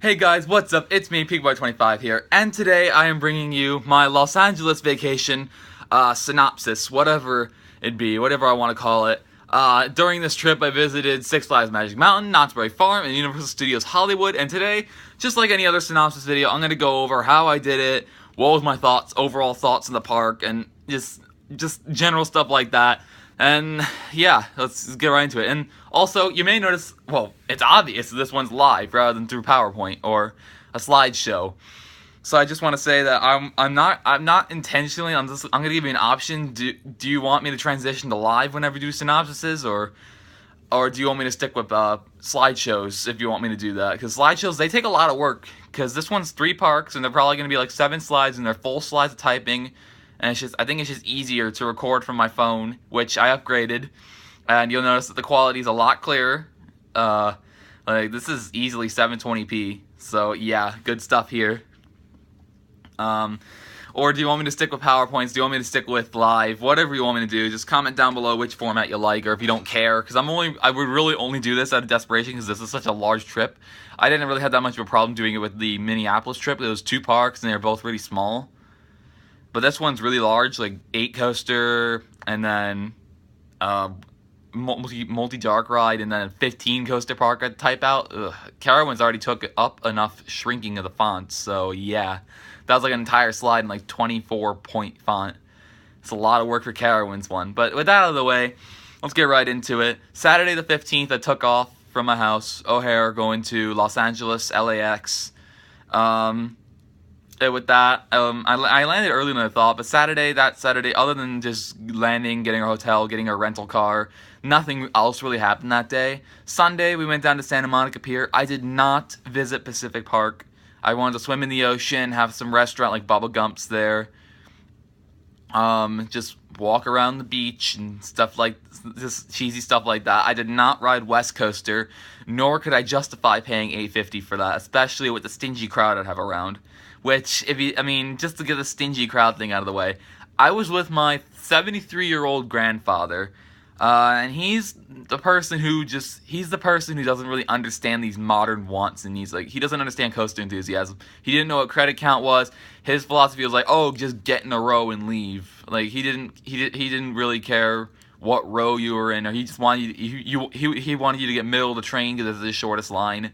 Hey guys, what's up? It's me, PeakBoy25 here, and today I am bringing you my Los Angeles vacation synopsis, whatever it be, whatever I want to call it. During this trip, I visited Six Flags Magic Mountain, Knott's Berry Farm, and Universal Studios Hollywood, and today, just like any other synopsis video, I'm going to go over how I did it, what was my thoughts, overall thoughts in the park, and just general stuff like that. And yeah, let's get right into it. And also, you may notice, well, it's obvious this one's live rather than through PowerPoint or a slideshow. So I just want to say that I'm not intentionally. I'm gonna give you an option. Do you want me to transition to live whenever you do synopsises, or do you want me to stick with slideshows if you want me to do that? Because slideshows, they take a lot of work. Because this one's 3 parks and they're probably gonna be like 7 slides and they're full slides of typing. And I think it's just easier to record from my phone, which I upgraded, and you'll notice that the quality is a lot clearer. Like this is easily 720p, so yeah, good stuff here. Or do you want me to stick with PowerPoints? Do you want me to stick with live? Whatever you want me to do, just comment down below which format you like, or if you don't care, because I would really only do this out of desperation because this is such a large trip. I didn't really have that much of a problem doing it with the Minneapolis trip. It was 2 parks and they were both really small. But this one's really large, like 8 coaster, and then multi dark ride, and then 15 coaster park I'd type out. Carowinds already took up enough shrinking of the fonts, so yeah. That was like an entire slide in like 24-point font. It's a lot of work for Carowinds one. But with that out of the way, let's get right into it. Saturday the 15th, I took off from my house, O'Hare, going to Los Angeles, LAX. With that, I landed earlier than I thought, but that Saturday, other than just landing, getting a hotel, getting a rental car, nothing else really happened that day. Sunday, we went down to Santa Monica Pier. I did not visit Pacific Park. I wanted to swim in the ocean, have some restaurant like Bubba Gump's there. Just walk around the beach and stuff like, just cheesy stuff like that. I did not ride West Coaster, nor could I justify paying $8.50 for that, especially with the stingy crowd I'd have around. Which, just to get the stingy crowd thing out of the way, I was with my 73-year-old grandfather, and he's the person who doesn't really understand these modern wants and needs. Like, he doesn't understand coaster enthusiasm. He didn't know what credit count was. His philosophy was like, oh, just get in a row and leave. Like, he didn't really care what row you were in, or he just wanted he wanted you to get middle of the train because it's the shortest line.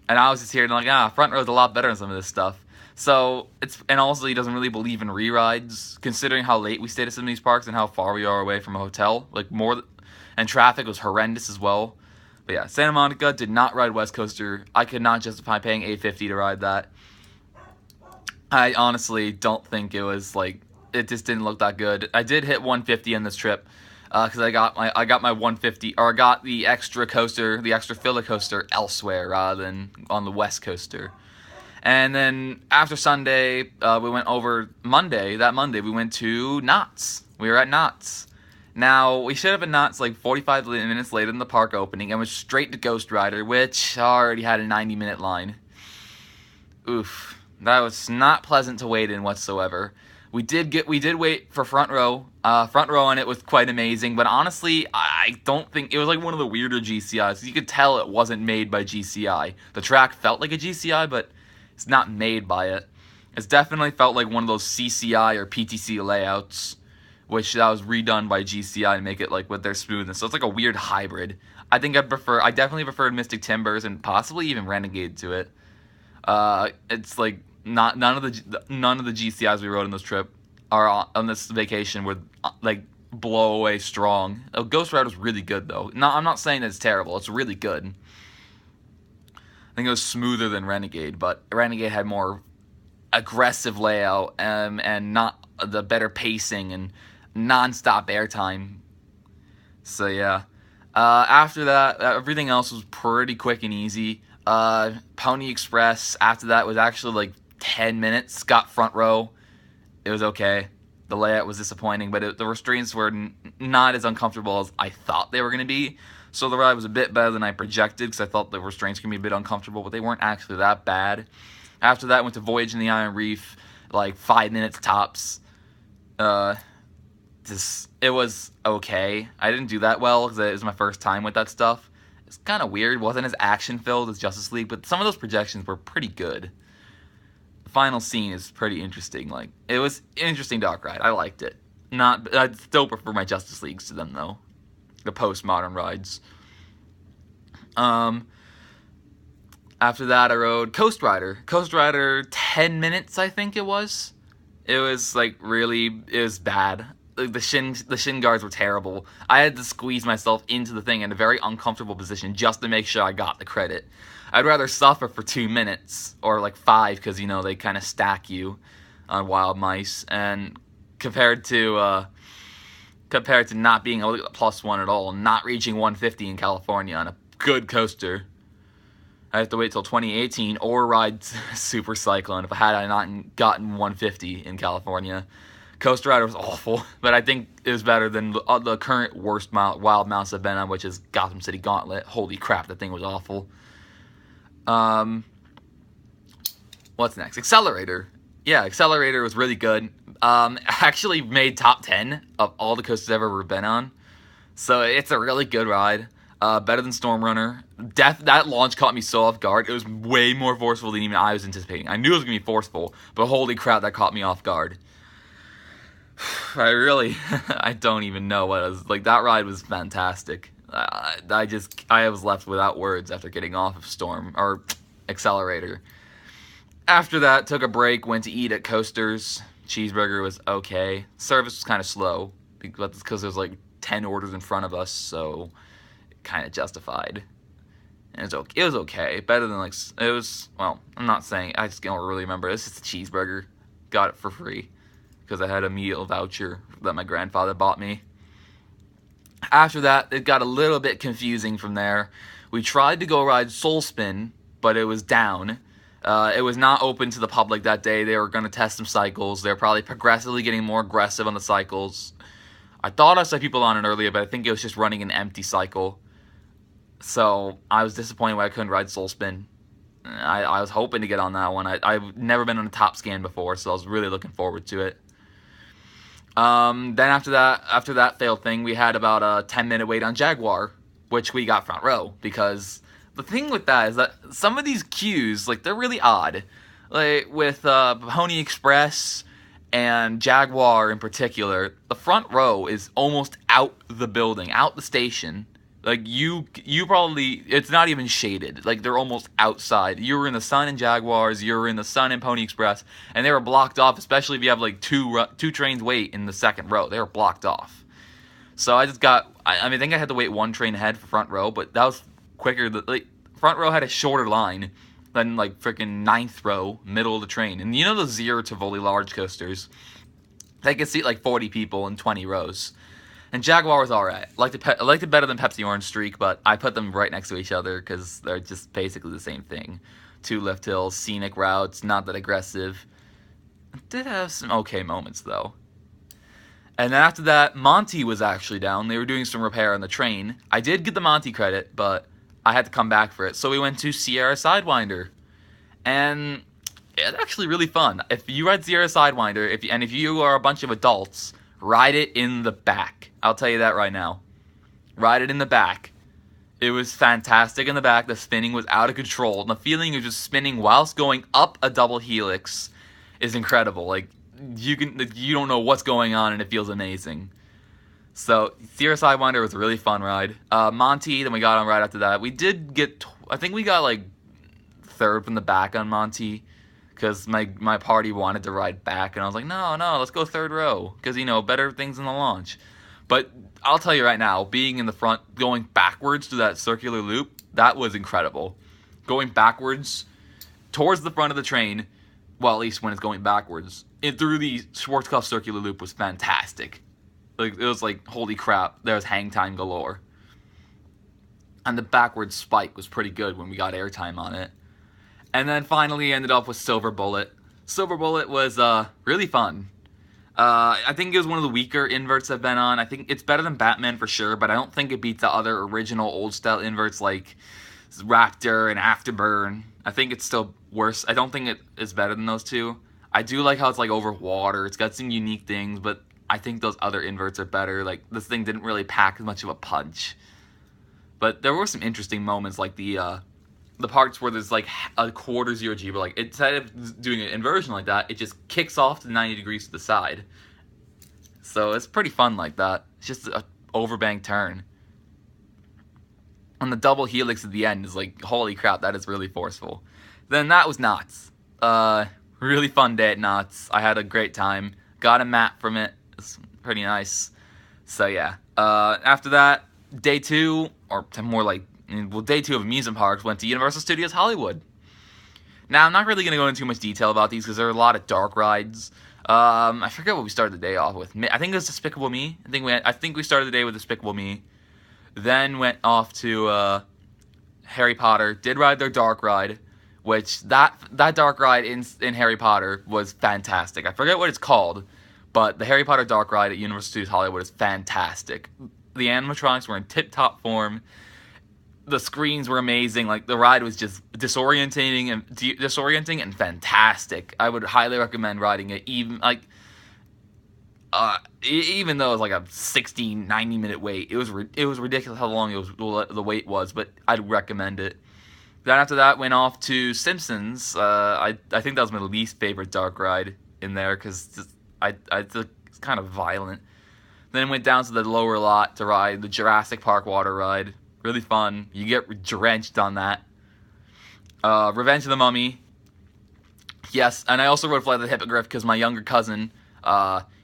And I was just here and like, front row's a lot better than some of this stuff. So, and also he doesn't really believe in re-rides, considering how late we stayed at some of these parks and how far we are away from a hotel. And traffic was horrendous as well. But yeah, Santa Monica, did not ride West Coaster. I could not justify paying $8.50 to ride that. I honestly don't think it was, it just didn't look that good. I did hit 150 on this trip, because I got my 150, or I got the extra coaster, the extra filler coaster elsewhere rather than on the West Coaster. And then after Sunday, we went over Monday. That Monday, we went to Knott's. We were at Knott's. Now, we showed up at Knott's like 45 minutes later than the park opening and went straight to Ghost Rider, which already had a 90-minute line. Oof. That was not pleasant to wait in whatsoever. We did wait for front row. Front row on it was quite amazing, but honestly, I don't think it was like one of the weirder GCIs. You could tell it wasn't made by GCI. The track felt like a GCI, but it's not made by it. It's definitely felt like one of those CCI or PTC layouts, which that was redone by GCI to make it like with their smoothness. So it's like a weird hybrid. I definitely preferred Mystic Timbers and possibly even Renegade to it. It's like none of the GCIs we rode on this trip are on this vacation were like blow away strong. Ghost Rider was really good though. No, I'm not saying that it's terrible. It's really good. I think it was smoother than Renegade, but Renegade had more aggressive layout and not the better pacing and non-stop airtime. So yeah. After that, everything else was pretty quick and easy. Pony Express, after that, was actually like 10 minutes. Got front row. It was okay. The layout was disappointing, but the restraints were not as uncomfortable as I thought they were going to be. So the ride was a bit better than I projected because I thought the restraints could be a bit uncomfortable, but they weren't actually that bad. After that, I went to Voyage in the Iron Reef, like 5 minutes tops. It was okay. I didn't do that well because it was my first time with that stuff. It's kind of weird. It wasn't as action-filled as Justice League, but some of those projections were pretty good. The final scene is pretty interesting. Like, it was an interesting dark ride. I liked it. I'd still prefer my Justice Leagues to them, though. The postmodern rides. After that, I rode Coast Rider. Coast Rider, 10 minutes, I think it was. It was, like, really, it was bad. Like, the shin guards were terrible. I had to squeeze myself into the thing in a very uncomfortable position just to make sure I got the credit. I'd rather suffer for 2 minutes, or like 5, because, you know, they kind of stack you on Wild Mice, and compared to not being able to get +1 at all, not reaching 150 in California on a good coaster. I have to wait till 2018 or ride Super Cyclone if I not gotten 150 in California. Coast Rider was awful, but I think it was better than the current worst Wild Mouse I've been on, which is Gotham City Gauntlet. Holy crap, that thing was awful. What's next? Accelerator. Yeah, Accelerator was really good. Actually made top 10 of all the coasters I've ever been on. So it's a really good ride. Better than Storm Runner. That launch caught me so off guard. It was way more forceful than even I was anticipating. I knew it was going to be forceful, but holy crap, that caught me off guard. I don't even know what it was. Like, that ride was fantastic. I was left without words after getting off of Accelerator. After that, took a break, went to eat at Coasters. Cheeseburger was okay. Service was kind of slow, because there's like 10 orders in front of us, so it kind of justified. And it was okay. Better than, like, it was, well, I'm not saying, I just don't really remember. It's just a cheeseburger. Got it for free, because I had a meal voucher that my grandfather bought me. After that, it got a little bit confusing from there. We tried to go ride Soul Spin, but it was down. It was not open to the public that day. They were going to test some cycles. They were probably progressively getting more aggressive on the cycles. I thought I saw people on it earlier, but I think it was just running an empty cycle. So I was disappointed when I couldn't ride Soul Spin. I was hoping to get on that one. I've never been on a top scan before, so I was really looking forward to it. Then after that failed thing, we had about a 10-minute wait on Jaguar, which we got front row, because the thing with that is that some of these queues, like, they're really odd. Like, with Pony Express and Jaguar in particular, the front row is almost out the building, out the station. Like, you probably, it's not even shaded. Like, they're almost outside. You were in the sun in Jaguars, you were in the sun in Pony Express, and they were blocked off, especially if you have, like, two trains wait in the second row. They were blocked off. So I think I had to wait one train ahead for front row, but that was quicker. Like, front row had a shorter line than, like, freaking 9th row, middle of the train. And you know the Zero Tivoli large coasters? They could seat, like, 40 people in 20 rows. And Jaguar was alright. I liked it better than Pepsi Orange Streak, but I put them right next to each other because they're just basically the same thing. 2 lift hills, scenic routes, not that aggressive. It did have some okay moments, though. And then after that, Monty was actually down. They were doing some repair on the train. I did get the Monty credit, but I had to come back for it. So we went to Sierra Sidewinder. And it's actually really fun. If you ride Sierra Sidewinder, if you are a bunch of adults, ride it in the back. I'll tell you that right now. Ride it in the back. It was fantastic in the back. The spinning was out of control. And the feeling of just spinning whilst going up a double helix is incredible. Like, you don't know what's going on, and it feels amazing. So, Sierra Sidewinder was a really fun ride. Monty, then we got on right after that. We did get, I think we got, like, 3rd from the back on Monty, because my party wanted to ride back, and I was like, no, let's go 3rd row, because, you know, better things in the launch. But I'll tell you right now, being in the front, going backwards to that circular loop, that was incredible. Going backwards towards the front of the train, well, at least when it's going backwards, through the Schwarzkopf circular loop was fantastic. Like, it was like, holy crap, there was hang time galore. And the backwards spike was pretty good when we got airtime on it. And then finally ended up with Silver Bullet. Silver Bullet was really fun. I think it was one of the weaker inverts I've been on. I think it's better than Batman for sure, but I don't think it beats the other original old-style inverts like Raptor and Afterburn. I think it's still worse. I don't think it is better than those two. I do like how it's like over water. It's got some unique things, but I think those other inverts are better. Like, this thing didn't really pack as much of a punch. But there were some interesting moments, like the parts where there's like a quarter zero G, but like instead of doing an inversion like that, it just kicks off to 90 degrees to the side. So it's pretty fun like that. It's just a overbank turn. And the double helix at the end is like, holy crap, that is really forceful. Then that was Knott's. Really fun day at Knott's. I had a great time. Got a map from it. It's pretty nice. So yeah. After that, day 2, or more like, well, day 2 of amusement parks, went to Universal Studios Hollywood. Now, I'm not really going to go into too much detail about these because there are a lot of dark rides. I forget what we started the day off with. I think it was Despicable Me. I think we started the day with Despicable Me. Then went off to Harry Potter. Did ride their dark ride, which that dark ride in Harry Potter was fantastic. I forget what it's called, but the Harry Potter dark ride at Universal Studios Hollywood is fantastic. The animatronics were in tip-top form. The screens were amazing. Like, the ride was just disorienting and fantastic. I would highly recommend riding it, even though it was like a 60, 90-minute wait. It was ridiculous how long the wait was, but I'd recommend it. Then after that, went off to Simpsons. I think that was my least favorite dark ride in there because it's kind of violent. Then went down to the lower lot to ride the Jurassic Park water ride. Really fun. You get drenched on that. Revenge of the Mummy. Yes, and I also rode Flight of the Hippogriff because my younger cousin,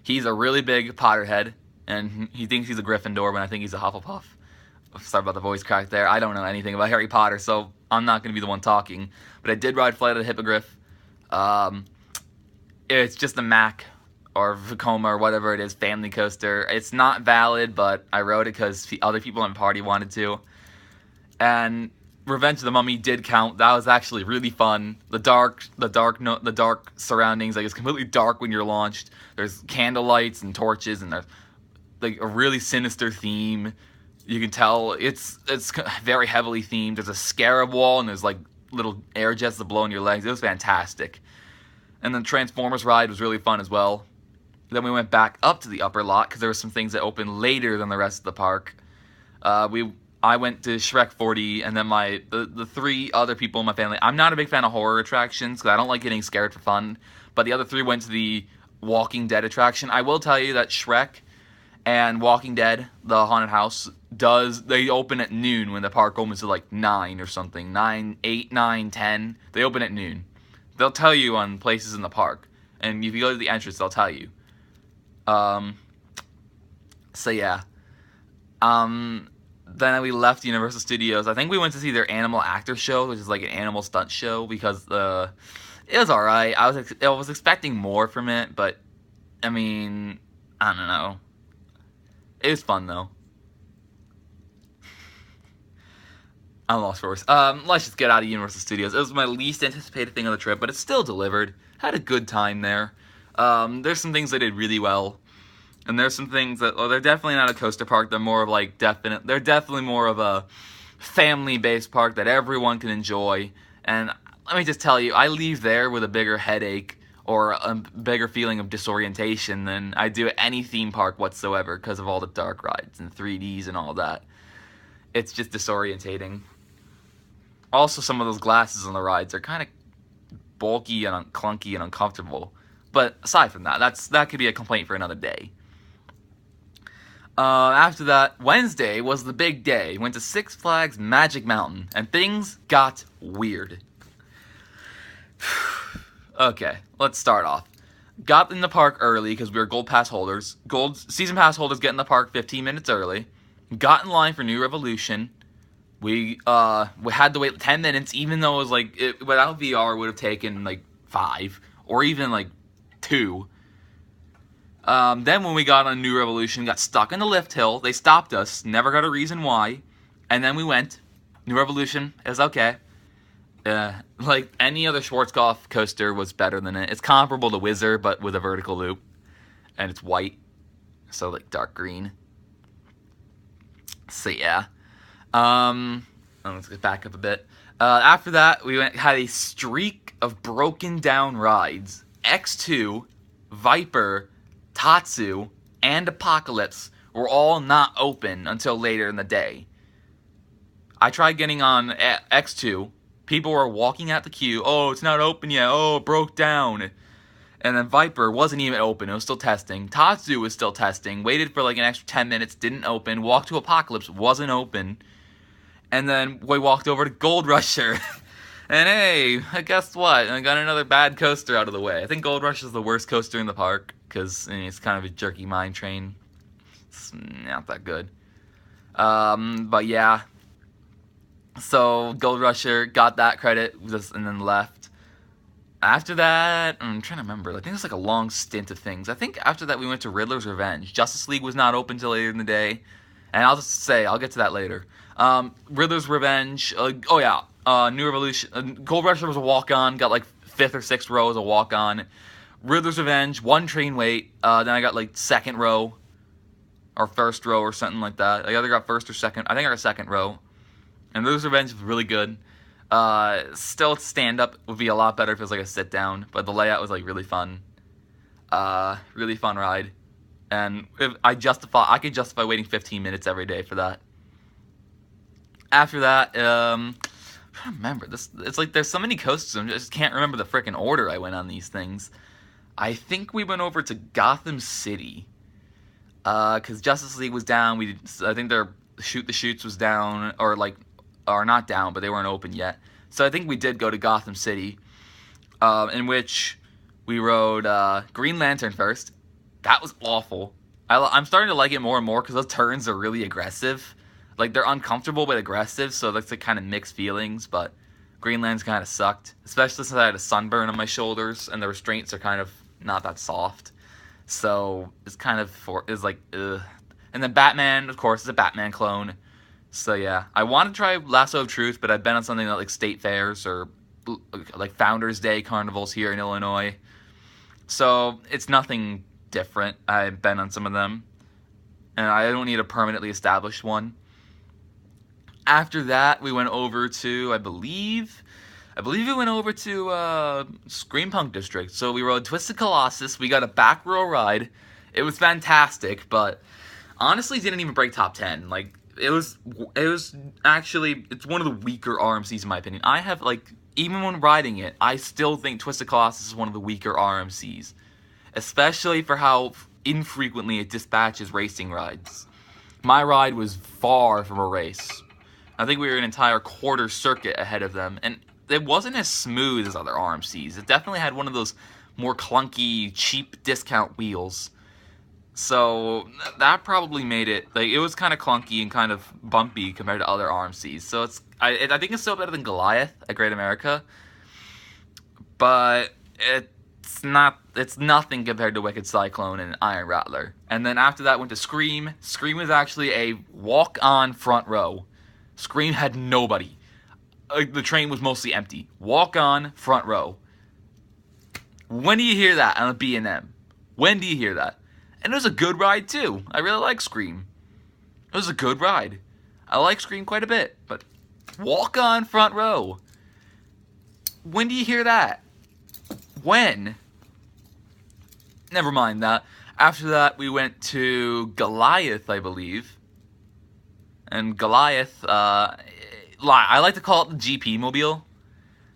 he's a really big Potterhead, and he thinks he's a Gryffindor when I think he's a Hufflepuff. Sorry about the voice crack there. I don't know anything about Harry Potter, so I'm not going to be the one talking. But I did ride Flight of the Hippogriff. It's just a Mac or Vekoma or whatever it is, family coaster. It's not valid, but I rode it because other people in the party wanted to. And Revenge of the Mummy did count. That was actually really fun. The dark surroundings. Like, it's completely dark when you're launched. There's candle lights and torches, and there's like a really sinister theme. You can tell it's very heavily themed. There's a scarab wall, and there's like little air jets that blow in your legs. It was fantastic. And the Transformers ride was really fun as well. Then we went back up to the upper lot because there were some things that opened later than the rest of the park. I went to Shrek 4D, and then the 3 other people in my family. I'm not a big fan of horror attractions because I don't like getting scared for fun. But the other 3 went to the Walking Dead attraction. I will tell you that Shrek and Walking Dead, the haunted house, they open at noon when the park opens at like 9 or something. 8, 9, 10. They open at noon. They'll tell you on places in the park. And if you go to the entrance, they'll tell you. So yeah. Then we left Universal Studios. I think we went to see their animal actor show, which is like an animal stunt show, because it was alright. I was expecting more from it, but I mean, I don't know. It was fun though. I'm lost for words. Let's just get out of Universal Studios. It was my least anticipated thing on the trip, but it still delivered. Had a good time there. There's some things they did really well. And there's some things that, they're definitely not a coaster park. They're more of like they're definitely more of a family-based park that everyone can enjoy. And let me just tell you, I leave there with a bigger headache or a bigger feeling of disorientation than I do at any theme park whatsoever because of all the dark rides and 3Ds and all that. It's just disorientating. Also, some of those glasses on the rides are kind of bulky and clunky and uncomfortable. But aside from that, that could be a complaint for another day. After that, Wednesday was the big day. Went to Six Flags Magic Mountain, and things got weird. Okay, let's start off. Got in the park early because we were Gold Pass holders. Gold Season Pass holders get in the park 15 minutes early. Got in line for New Revolution. We had to wait 10 minutes, even though it was like, without VR, it would have taken like 5, or even like 2. Then when we got on New Revolution, got stuck in the lift hill. They stopped us, never got a reason why. And then we went. New Revolution, it was okay. Like any other Schwarzkopf coaster was better than it. It's comparable to Whizzer, but with a vertical loop. And it's white. So like dark green. So yeah. Let's get back up a bit. After that, we had a streak of broken down rides. X2, Viper, Tatsu, and Apocalypse were all not open until later in the day. I tried getting on X2. People were walking out the queue. Oh, it's not open yet. Oh, it broke down. And then Viper wasn't even open. It was still testing. Tatsu was still testing. Waited for like an extra 10 minutes. Didn't open. Walked to Apocalypse. Wasn't open. And then we walked over to Gold Rusher. And hey, guess what? I got another bad coaster out of the way. I think Gold Rush is the worst coaster in the park. Because it's kind of a jerky mine train. It's not that good. But yeah. So Gold Rusher got that credit and then left. After that, I'm trying to remember. I think it's like a long stint of things. I think after that we went to Riddler's Revenge. Justice League was not open till later in the day. And I'll just say, I'll get to that later. Riddler's Revenge. New Revolution. Gold Rusher was a walk-on. Got like 5th or 6th row as a walk-on. Riddler's Revenge, 1 train wait. Then I got like 2nd row. Or 1st row or something like that. I either got 1st or 2nd. I think I got 2nd row. And Riddler's Revenge was really good. Still stand-up would be a lot better if it was like a sit-down, but the layout was like really fun. Really fun ride. And I could justify waiting 15 minutes every day for that. After that, I'm trying to remember. It's like there's so many coasters, I just can't remember the frickin' order I went on these things. I think we went over to Gotham City. Because Justice League was down. I think their Shoot the Chutes was down, or not down, but they weren't open yet. So I think we did go to Gotham City, in which we rode Green Lantern first. That was awful. I'm starting to like it more and more because those turns are really aggressive. Like, they're uncomfortable but aggressive, so that's like kind of mixed feelings, but Green Lantern kind of sucked. Especially since I had a sunburn on my shoulders, and the restraints are kind of not that soft. So, it's kind of, ugh. And then Batman, of course, is a Batman clone. So yeah, I want to try Lasso of Truth, but I've been on something like state fairs or like Founders Day carnivals here in Illinois. So it's nothing different. I've been on some of them, and I don't need a permanently established one. After that, we went over to, I believe we went over to Scream Punk District. So we rode Twisted Colossus. We got a back row ride. It was fantastic, but honestly didn't even break top 10. Like, it was actually, it's one of the weaker RMCs in my opinion. I have, like, even when riding it, I still think Twisted Colossus is one of the weaker RMCs. Especially for how infrequently it dispatches racing rides. My ride was far from a race. I think we were an entire quarter circuit ahead of them, and it wasn't as smooth as other RMCs. It definitely had one of those more clunky, cheap discount wheels. So that probably made it, like, it was kind of clunky and kind of bumpy compared to other RMCs. So I think it's still better than Goliath at Great America, but it's nothing compared to Wicked Cyclone and Iron Rattler. And then after that went to Scream. Scream was actually a walk-on front row. Scream had nobody. The train was mostly empty. Walk-on front row. When do you hear that on a B&M? When do you hear that? And it was a good ride, too. I really like Scream. It was a good ride. I like Scream quite a bit, but walk-on front row. When do you hear that? When? Never mind that. After that, we went to Goliath, I believe. And Goliath, I like to call it the GP Mobile,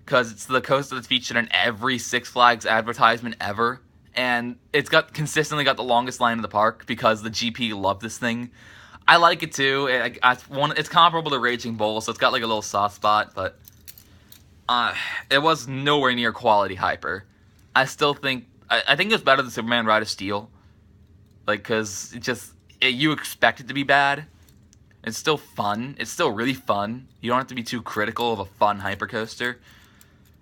because it's the coaster that's featured in every Six Flags advertisement ever. And it's consistently got the longest line in the park because the GP love this thing. I like it too. It's comparable to Raging Bull, so it's got like a little soft spot, but it was nowhere near quality hyper. I still think I think it was better than Superman Ride of Steel, like, because you expect it to be bad. It's still fun. It's still really fun. You don't have to be too critical of a fun hypercoaster.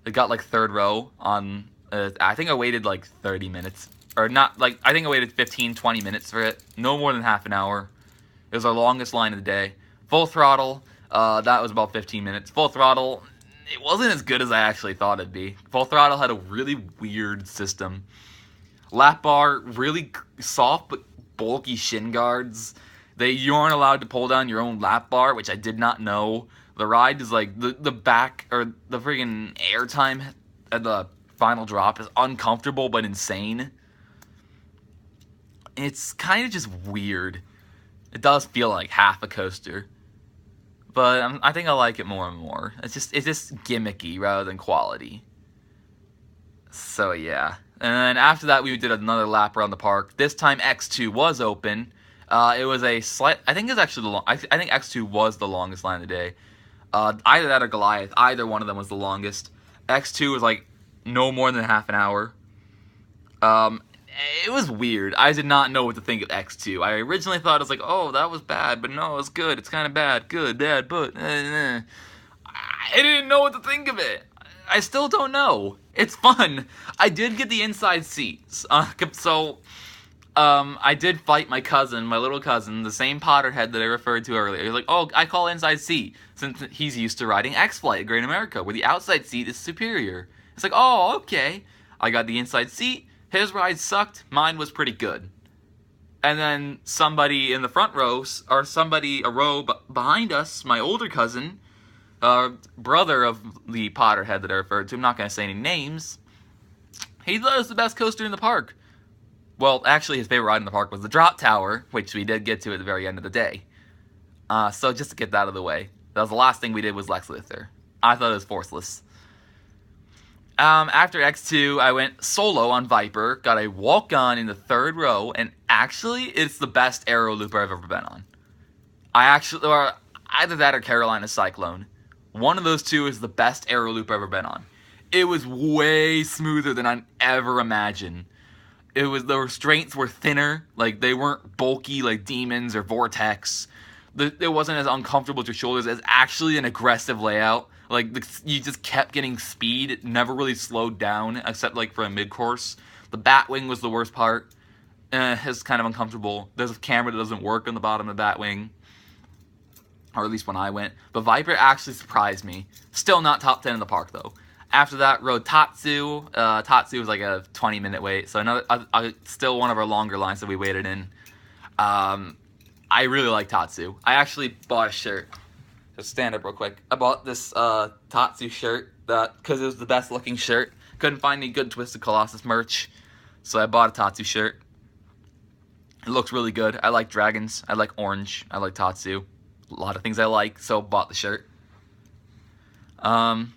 It got like 3rd row on. I think I waited like 30 minutes. Or not, like, I think I waited 15, 20 minutes for it. No more than half an hour. It was our longest line of the day. Full Throttle, that was about 15 minutes. Full Throttle, it wasn't as good as I actually thought it'd be. Full Throttle had a really weird system. Lap bar, really soft but bulky shin guards. You aren't allowed to pull down your own lap bar, which I did not know. The ride is like, the back, or the friggin' airtime at the final drop is uncomfortable but insane. It's kind of just weird. It does feel like half a coaster. but I think I like it more and more. It's just gimmicky rather than quality. So yeah. And then after that, we did another lap around the park. This time, X2 was open. It was a slight. I think it's actually the long. I think X2 was the longest line of the day. Either that or Goliath. Either one of them was the longest. X2 was like no more than half an hour. It was weird. I did not know what to think of X2. I originally thought it was like, oh, that was bad, but no, it's good. It's kind of bad, good, bad, but I didn't know what to think of it. I still don't know. It's fun. I did get the inside seats. I did fight my cousin, my little cousin, the same Potterhead that I referred to earlier. He's like, oh, I call inside seat, since he's used to riding X-Flight at Great America, where the outside seat is superior. It's like, oh, okay. I got the inside seat. His ride sucked. Mine was pretty good. And then somebody in the front row, or a row behind us, my older cousin, brother of the Potterhead that I referred to, I'm not going to say any names, he thought it was the best coaster in the park. Well, actually, his favorite ride in the park was the Drop Tower, which we did get to at the very end of the day. So just to get that out of the way, that was the last thing we did was Lex Luthor. I thought it was forceless. After X2, I went solo on Viper, got a walk-on in the third row, and actually, it's the best aero looper I've ever been on. Or either that or Carolina Cyclone. One of those two is the best aero loop I've ever been on. It was way smoother than I'd ever imagined. The restraints were thinner, like they weren't bulky like Demons or Vortex. It wasn't as uncomfortable to your shoulders as actually an aggressive layout. Like, you just kept getting speed. It never really slowed down, except, like, for a mid-course. The Batwing was the worst part. It's kind of uncomfortable. There's a camera that doesn't work on the bottom of the Batwing. Or at least when I went. But Viper actually surprised me. Still not top 10 in the park, though. After that, rode Tatsu. Tatsu was like a 20-minute wait. So still one of our longer lines that we waited in. I really like Tatsu. I actually bought a shirt. Just stand up real quick. I bought this Tatsu shirt because it was the best looking shirt. Couldn't find any good Twisted Colossus merch, so I bought a Tatsu shirt. It looks really good. I like dragons. I like orange. I like Tatsu. A lot of things I like, so bought the shirt. That's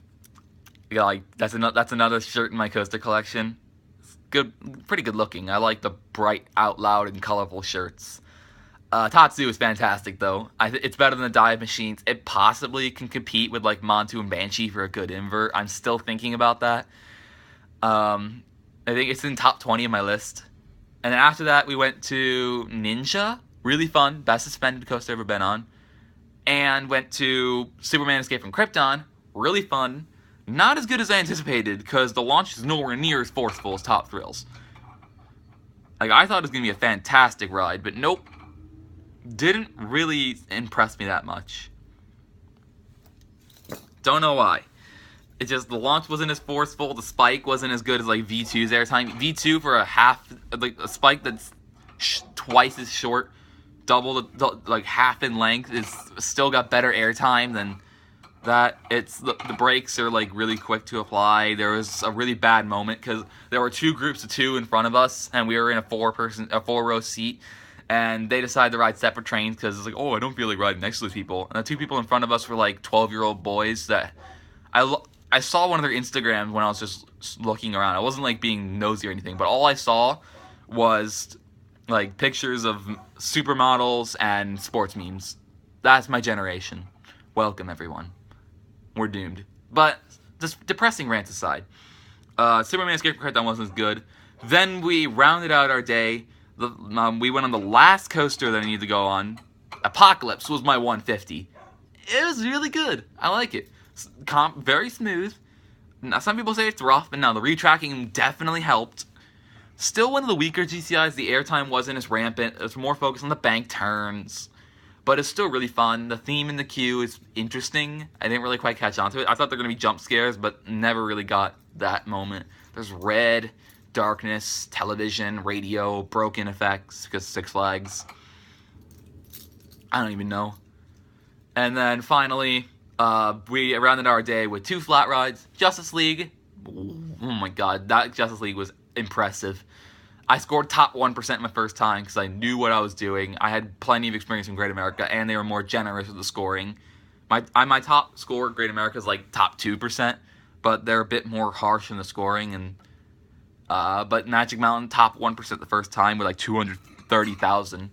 another shirt in my coaster collection. It's good, pretty good looking. I like the bright, out loud, and colorful shirts. Tatsu is fantastic, though. It's better than the dive machines. It possibly can compete with, like, Montu and Banshee for a good invert. I'm still thinking about that. I think it's in top 20 of my list. And then after that, we went to Ninja. Really fun. Best suspended coaster I've ever been on. And went to Superman Escape from Krypton. Really fun. Not as good as I anticipated, because the launch is nowhere near as forceful as Top Thrills. Like, I thought it was going to be a fantastic ride, but nope. Didn't really impress me that much. Don't know why. It just, the launch wasn't as forceful, the spike wasn't as good as, like, V2's airtime. V2 for a spike that's twice as short, like, half in length, is still got better airtime than that. The brakes are, like, really quick to apply. There was a really bad moment, because there were two groups of two in front of us, and we were in a four-row seat. And they decided to ride separate trains because it's like, oh, I don't feel like riding next to these people. And the two people in front of us were like 12-year-old boys that I saw one of their Instagrams when I was just looking around. I wasn't like being nosy or anything, but all I saw was like pictures of supermodels and sports memes. That's my generation. Welcome, everyone. We're doomed. But just depressing rants aside, Superman Escape from Krypton wasn't as good. Then we rounded out our day. We went on the last coaster that I needed to go on. Apocalypse was my 150. It was really good. I like it. Very smooth. Now, some people say it's rough, but no, the retracking definitely helped. Still one of the weaker GCIs. The airtime wasn't as rampant. It was more focused on the bank turns. But it's still really fun. The theme in the queue is interesting. I didn't really quite catch on to it. I thought there were going to be jump scares, but never really got that moment. There's red, darkness, television, radio, broken effects because Six Flags. I don't even know. And then finally, we rounded our day with two flat rides. Justice League. Oh my god, that Justice League was impressive. I scored top 1% my first time because I knew what I was doing. I had plenty of experience in Great America, and they were more generous with the scoring. My top score at Great America is like top 2%, but they're a bit more harsh in the scoring. And but Magic Mountain top 1% the first time with like 230,000.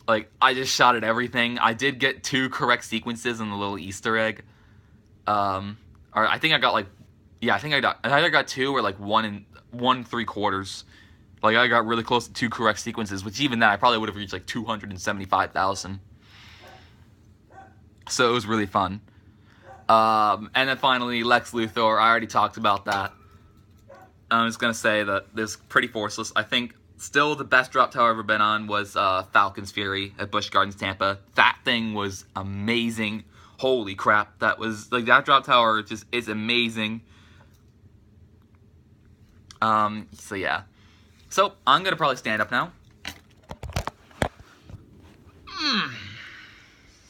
Like, I just shot at everything. I did get 2 correct sequences in the little Easter egg. Or I think I got like, yeah, I either got 2 or like 1 and 1.75. Like, I got really close to 2 correct sequences, which even then I probably would have reached like 275,000. So it was really fun. And then finally, Lex Luthor. I already talked about that. I'm just gonna say that this pretty forceless. I think still the best drop tower I've ever been on was Falcon's Fury at Busch Gardens, Tampa. That thing was amazing. Holy crap! That was like that drop tower just is amazing. So yeah. So I'm gonna probably stand up now.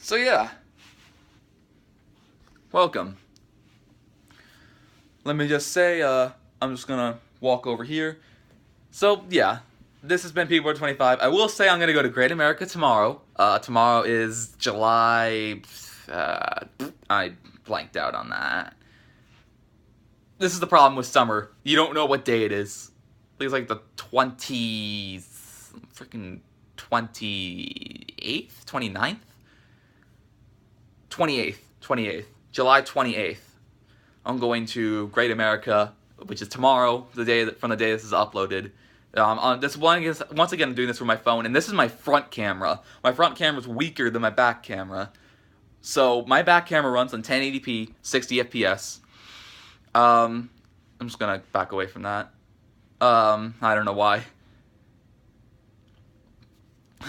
So yeah. Welcome. Let me just say, I'm just gonna walk over here. So yeah, this has been People 25. I will say I'm gonna go to Great America tomorrow. Tomorrow is July. I blanked out on that. This is the problem with summer. You don't know what day it is. It's like the 28th, 29th? 28th. July 28th. I'm going to Great America, which is tomorrow, from the day this is uploaded. On this one, once again, I'm doing this with my phone, and this is my front camera. My front camera is weaker than my back camera. So my back camera runs on 1080p, 60 FPS. I'm just gonna back away from that. I don't know why.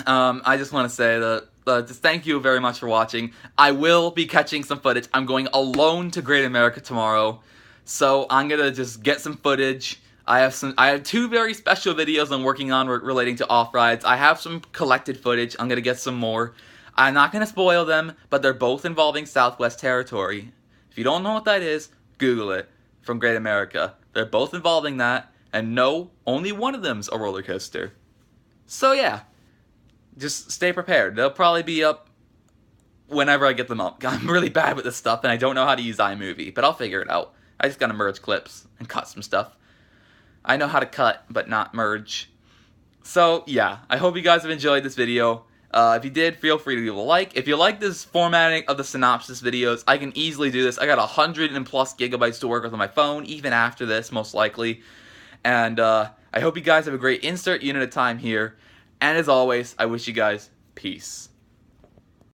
I just want to say that just thank you very much for watching. I will be catching some footage. I'm going alone to Great America tomorrow, so I'm gonna just get some footage. I have 2 very special videos I'm working on relating to off-rides. I have some collected footage. I'm gonna get some more. I'm not gonna spoil them, but they're both involving Southwest Territory. If you don't know what that is, Google it. From Great America. They're both involving that, and no, only one of them's a roller coaster. So yeah. Just stay prepared. They'll probably be up whenever I get them up. I'm really bad with this stuff, and I don't know how to use iMovie, but I'll figure it out. I just gotta merge clips and cut some stuff. I know how to cut, but not merge. So, yeah. I hope you guys have enjoyed this video. If you did, feel free to leave a like. If you like this formatting of the Synopsis videos, I can easily do this. I got 100+ gigabytes to work with on my phone, even after this, most likely. And I hope you guys have a great insert unit of time here. And as always, I wish you guys peace.